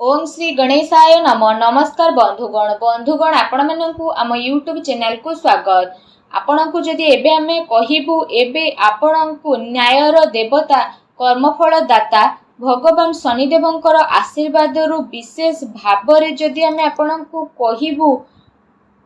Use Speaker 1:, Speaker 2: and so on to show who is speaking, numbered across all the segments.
Speaker 1: ओम श्री गणेशाय नम नमस्कार बंधुगण आपण मानकु आम यूट्यूब चैनल को स्वागत। आपण को जदि एबे हमें कहिबू एबे आपण को न्यायर देवता कर्मफल दाता भगवान शनिदेवंकर आशीर्वाद रु विशेष भाव रे जदि हमें आपण को कहिबू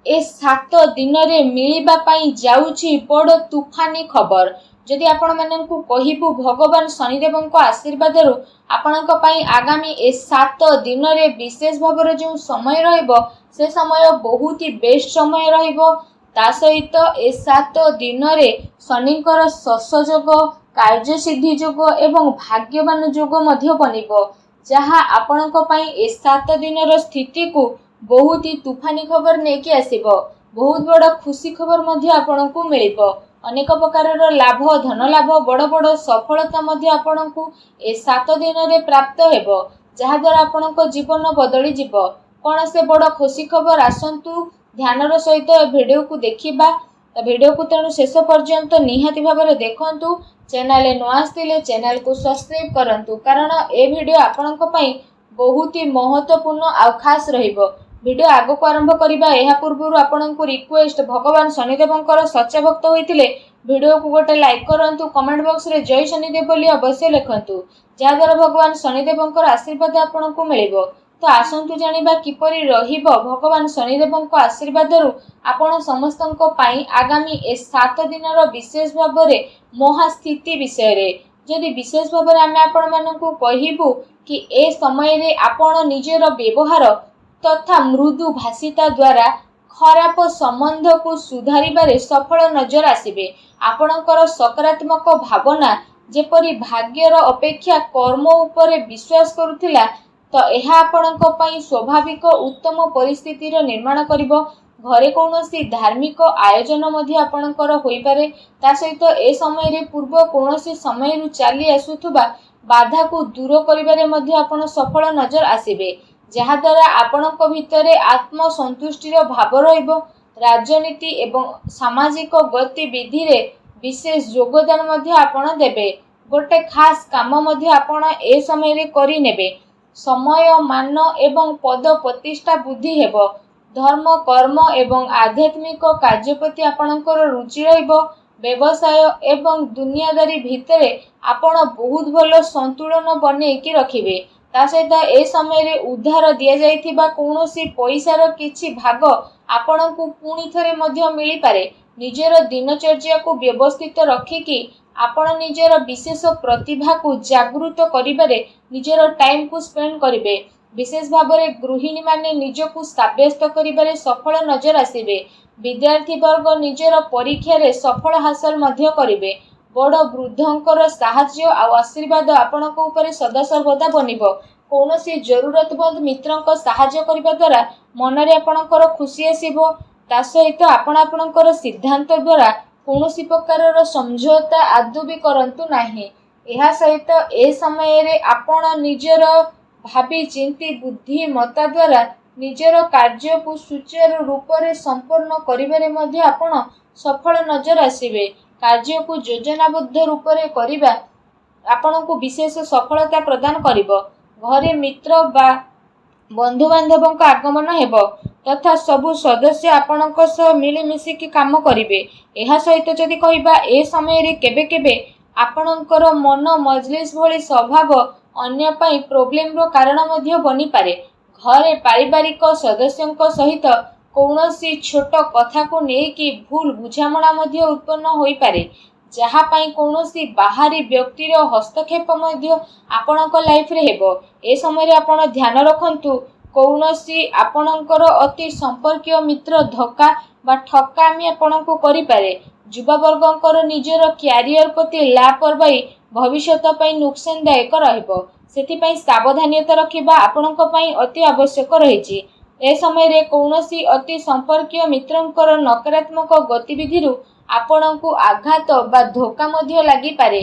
Speaker 1: ए 7 दिन रे मिलिबा पई जाउछि बड़ तूफानी खबर। जदि आपण मानकु कहिबू भगवान शनिदेवंक आशीर्वाद रु आपणक पई आगामी ए 7 दिन रे विशेष भाव रे जो समय रहइबो से समय बहुत ही बेस्ट समय रहइबो। ता सहित ए 7 दिन रे शनिकर शश जोग कार्य सिद्धि जोग एवं भाग्यवान जोग मध्य बनिबो, जहा आपणक पई ए 7 दिन रो स्थिति को बहुत ही तूफानी खबर नेकी आसीबो। बहुत बड़ खुशी खबर मध्य आपणकु मिलिबो। अनेक प्रकार लाभ धन लाभ बड़ बड़ सफलता मध्य आपणकु ए 7 दिन रे प्राप्त हेबो, जहा द्वारा आपणक जीवन बदली जिवो। कोन से बड़ खुशी खबर आसंतु ध्यानर सहित वीडियो को देखिबा। वीडियो को तेणु शेष पर्यंत निहाती भाବରେ देखंतु। चैनल नुआ आस्तिले चैनल को सब्सक्राइब करंतु, कारण ए वीडियो आपणक पई बहुत ही महत्वपूर्ण आ खास रहिबो। वीडियो आगो को आरंभ करिबा एहा पूर्वरु आपनकु रिक्वेस्ट, भगवान शनिदेवंकर सच्चा भक्त होइतिले वीडियो को गोटे लाइक करंतु, कमेंट बॉक्स रे जय शनिदेव बोली अवश्य लिखंतु, जा द्वारा भगवान शनिदेवंकर आशीर्वाद आपनकु मिलिबो। तो आसंतु जानिबा किपरि रहिबो भगवान शनिदेवंक आशीर्वाद रु आपण समस्तंक पई आगामी ए 7 दिनर विशेष भाबरे महास्थिति विषय रे। जदि विशेष भाबरे आमे आपण मानकु कहिबू कि ए समय रे आपण निजेर व्यवहार तथा मृदु भाषिता द्वारा खराब संबंध को सुधारिबारे सफल नजर आसिबे। आपणकर सकारात्मक भावना जेपरि भाग्यर अपेक्षा कर्म उपरे विश्वास करुथिला, तो एहा आपणक पई स्वाभाविक उत्तम परिस्थितिर निर्माण करिवो। घरे कौनसी धार्मिक आयोजन मध्य आपणकर होई पारे। ता सहित ए समय रे पूर्व कौनसी समय रु चाली आसुथुबा बाधा को दूर करिबारे मध्य आपण सफल नजर आसिबे, जहा द्वारा आपणक भितरे आत्मसंतुष्टिर भाव रहिबो। राजनीति एवं सामाजिक गतिविधि रे विशेष योगदान मध्य आपण देबे। गोटे खास काम मध्य आपण ए समय रे करि नेबे। समय मान एवं पद प्रतिष्ठा बुद्धि हेबो। धर्म कर्म एवं आध्यात्मिक कार्य प्रति आपणकर रुचि रहिबो। व्यवसाय एवं दुनियादारी भितरे आपण बहुत भलो संतुलन बने कि रखिबे। ता सहित ए समय रे उद्धार दिया जाइथिबा कौनसी पैसार किछि भाग आपणकु पुणी थरे मध्य मिली पारे। निजेर दिनचर्या को व्यवस्थित रखिकी आपण निजेर विशेष प्रतिभा को जागृत करिबारे निजेर टाइम को स्पेंड करिवे। विशेष भाबरे गृहिणी माने निजको साब्यस्त करिबारे सफल नजर आसिबे। विद्यार्थी वर्ग निजेर परीक्षा रे सफल हासिल मध्य करिवे। बड़ वृद्धंकर साहाय्य आ आशीर्वाद आपणक उपरे सदा सर्वदा बनिबो। कौनसी जरूरतमंद मित्रंक साहाय्य करिबा द्वारा मनरे आपणकर खुशी आसीबो। ता सहित आपण आपणकर सिद्धांत द्वारा कौनसी प्रकारर समझौता आदौ भी करंतु नाही। एहा सहित ए समय रे आपण निजर भाबी चिंती बुद्धिमत्ता द्वारा निजर कार्य को सुचारू रूप रे संपूर्ण करिबारे मध्य आपण सफल नजर आसीबे। कार्य को योजनाबद्ध रूप रे करिबा आपणकु विशेष सफलता प्रदान करिवो। घरे मित्र बा बंधु बांधवक आगमन हेबो तथा सबु सदस्य आपणक सह मिली मिसिकी काम करिवे। एहा सहित जदि कहिबा ए समय रे केबे केबे आपणकर मन मजलिस भली स्वभाव अन्य पई प्रॉब्लम रो कारण मध्य बनी पारे। घरे पारिवारिक सदस्यंक सहित कौनसी छोट कथा को नेकी भूल बुझामणा मध्य उत्पन्न होई पारे, जहा पई कौनसी बाहरी व्यक्तिर हस्तक्षेप मध्य आपणक लाइफ रे हेबो। ए समय रे आपण ध्यान रखंतु कौनसी आपणकर अति संपर्कीय मित्र धोखा बा ठकामी आपणको करि पारे। युवा वर्गंकर निजर कैरियर प्रति लापरवाही भविष्यत पई नुकसानदायक रहिबो। सेति पई सावधानता रखिबा आपणक पई अति आवश्यक रहिछि। ए समय रे कौनसी अति संपर्कीय मित्रंकर नकारात्मक गतिविधि रु आपणको आघात बा धोखा मध्य लागि पारे।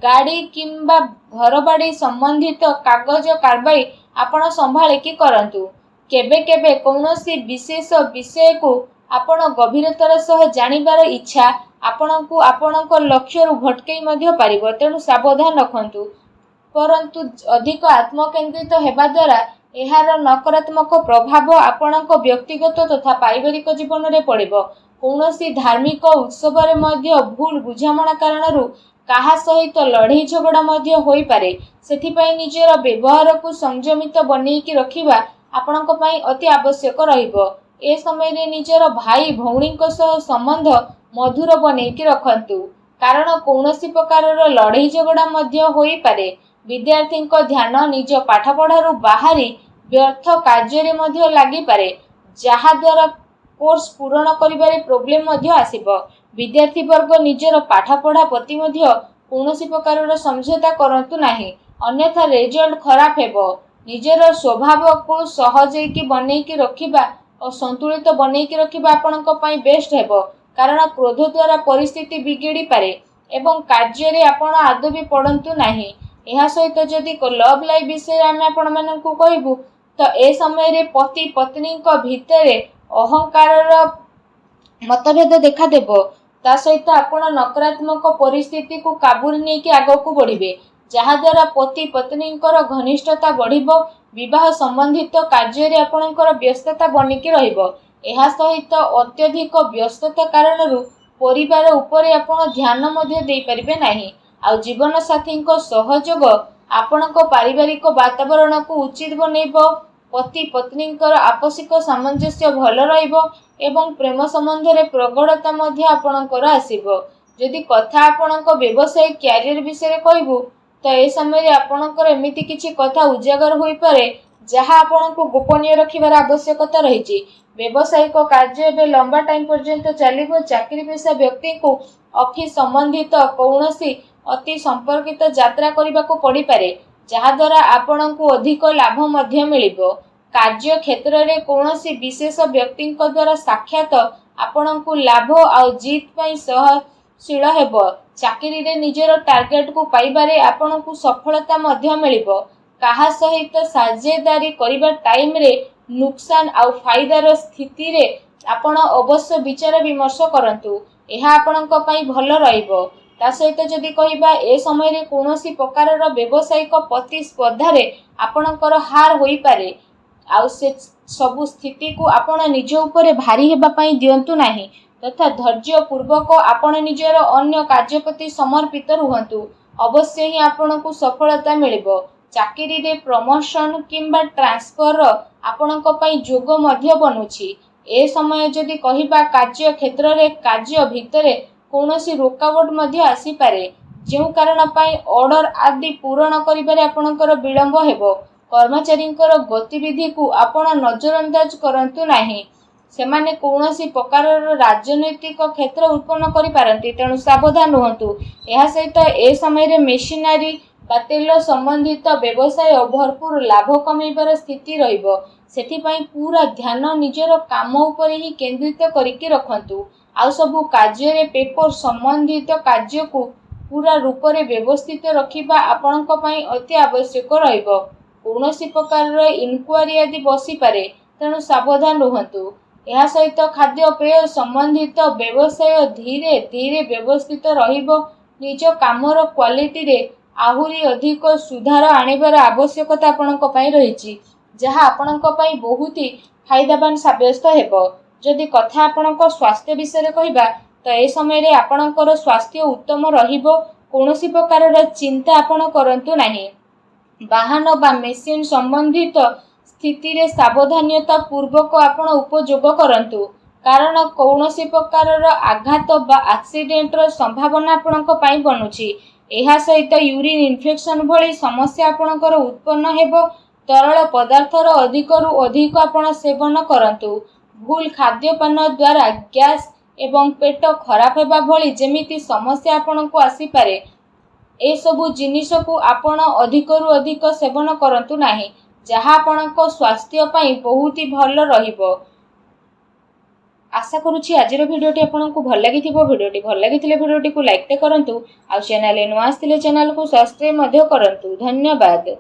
Speaker 1: गाड़ी किंबा घर बाड़ी संबंधित कागज कारबाई आपण संभाळे कि करंतु। केबे केबे कौनसी विशेष विषय को आपण गभीरतार सह जानिबार इच्छा आपणकु आपणक लक्ष्य रु भटकई मध्य पारिबो, तेणु सावधान रखंतु। परंतु अधिक आत्मकेंद्रित हेबा द्वारा एहार नकारात्मक प्रभाव आपणक व्यक्तिगत तथा पारिवारिक जीवन में पड़िबो। कौनसी धार्मिक उत्सव रे मध्य भूल बुझामणा कारणरू काहा सहित लड़ाई झगड़ा मध्य होई पारे। सेथिपाई निजर व्यवहार को संयमित बनैकी रखिबा आपणक पई अति आवश्यक रहिबो। ए समय रे निजर भाई भौणीक सह संबंध मधुर बनैकी रखंतु, कारण कौनसी प्रकारर लड़ाई झगड़ा मध्य होई पारे। विद्यार्थी ध्यान निज पाठपढ़ारू बाहरी व्यर्थ कार्य मध्य लगी पारे, जहा द्वारा कोर्स पूरण करिबारे प्रोब्लेम मध्य आसीबो। विद्यार्थी वर्ग निजर पाठपढ़ा प्रति मध्य कौनसी प्रकारर समझौता करंतु नाही, अन्यथा रिजल्ट खराब हेबो। निजर स्वभाव को सहजैकी बनैकी रखिबा और संतुलित बनैकी रखिबा आपणक पई बेस्ट हेबो, कारण क्रोध द्वारा परिस्थिति बिगड़ी पारे एवं कार्य रे आपण आदौ भी पड़ंतु नाही। एहा सहित जदि लव लाइफ विषय आमे आपण मानकु कहबू तो ए समय रे पति पत्नी को भितरे अहंकार मतभेद देखा देबो। ता सहित आपण नकारात्मक परिस्थिति को काबू नै कि आगो को बढ़िबे, जहा द्वारा पति पत्नी घनिष्ठता बढ़िबो। विवाह संबंधित कार्य रे आपणकर व्यस्तता बनिकी रहिबो। एहा सहित अत्यधिक व्यस्तता कारणरू परिवार उपरे आपण ध्यान मध्य देई परिबे नाही। आ जीवन साथी सहयोग आपणक पारिवारिक वातावरण को उचित बनैबो। पति पत्नी आपसिक सामंजस्य भल रहिबो एवं प्रेम संबंध रे प्रगढ़ता मध्य आपणकर आसीबो। जदि कथा आपणक व्यवसाय कैरियर विषय कहबू तो ए समय रे आपणकर एमिति किछि कथा उजागर होई पारे, जहा आपणको गोपनीय रखिबार आवश्यकता रहिछि। व्यवसायिक कार्य एवं लंबा टाइम पर्यंत चलिबो। चाकरी पेशा व्यक्ति को ऑफिस संबंधित कौनसी अति संपर्कित यात्रा करबाको पड़ी पारे, जहा द्वारा आपणको अधिक लाभ मध्य मिलिबो। कार्य क्षेत्र रे कौनसी विशेष व्यक्ति द्वारा साक्षात आपणको लाभ आ जीत पई सहशील हेबो। चाकरी रे निजर टार्गेट को पाइबारे आपणको सफलता मध्य मिलिबो। काहा सहित साझेदारी करिबा टाइम रे नुकसान आ फायदार स्थिति रे आपण अवश्य विचार विमर्श करंतु, एहा आपणक पई भल रहिबो। ता सहित जदि कहिबा ए समय रे कौनसी प्रकारर व्यवसायिक प्रतिस्पर्धा रे आपणकर हार होई पारे, आ से सबु स्थिति को आपण निज उपरे भारी हेबा पई दियंतु नाही, तथा धैर्य पूर्वक आपण निजर अन्य कार्य प्रति समर्पित रुहंतु। अवश्य ही आपणको सफलता मिलिबो। चाकरी रे प्रमोशन किंबा ट्रांसफर आपणक पई जोग मध्य बनुछि। ए समय जदि कहिबा कार्य क्षेत्र रे कार्य भितरे कौनसी रुकावट मध्य आसी पारे, जेउ कारण पई ऑर्डर आदि पूरण करिबारे आपणकर विलंब हेबो। कर्मचारींकर गतिविधि को आपण नजरअंदाज करंतु नाही, सेमाने कौनसी प्रकारर राजनैतिक क्षेत्र उत्पन्न करि पारंती, तेणु सावधान रुहंतु। एहा सहित ए समय रे मेशिनरी बा तेल संबंधित व्यवसाय भरपूर लाभ कमैबार स्थिति रहिबो। सेथिपाई पूरा ध्यान निजर काम उपरे ही केंद्रित करिके रखंतु। आ सबु कार्य रे पेपर संबंधित कार्य को पूरा रूप रे व्यवस्थित रखिबा आपणक पई अति आवश्यक रहिबो। कौनसी प्रकारर इनक्वारी आदि बसी पारे, तेणु सावधान रुहंतु। एहा सहित खाद्य पेय संबंधित व्यवसाय धीरे धीरे व्यवस्थित रहिबो। निज कामर क्वालिटी रे आहुरी अधिक सुधार आनिबार आवश्यकता आपणक पई रहिछि, जहा आपणक पई बहुत ही फायदावान साब्यस्त हेबो। जदि कथा आपणक स्वास्थ्य विषय कहिबा तो ए समय रे आपणकर स्वास्थ्य उत्तम रहिबो। कौनसी प्रकारर चिंता आपण करंतु नाही। वाहन बा मेसिन संबंधित स्थिति रे सावधानता पूर्वक आपण उपयोग करंतु, कारण कौनसी प्रकारर आघात बा एक्सीडेंट र संभावना आपणक पई बनुछि। एहा सहित यूरिन इन्फेक्शन भली समस्या आपणकर उत्पन्न हेबो। तरल पदार्थर अधिकरू अधिक आपण सेवन करंतु। भूल खाद्यपान द्वारा गैस एवं पेट खराब हेबा भली जेमिति समस्या आपणको आसी पारे, ए सबु जिनिस को आपण अधिकरू अधिक सेवन करंतु नाही, जहा आपणको स्वास्थ्य पई बहुत ही भल रहिबो। आशा करूछि आजिर भिडियोटी आपनको भल लागिथिबो। भिडियोटी भल लागिथिले भिडियोटी को लाइक ते करंतु, आ चैनल नुआ आस्थिले चैनल को सब्सक्राइब मध्य करंतु। धन्यवाद।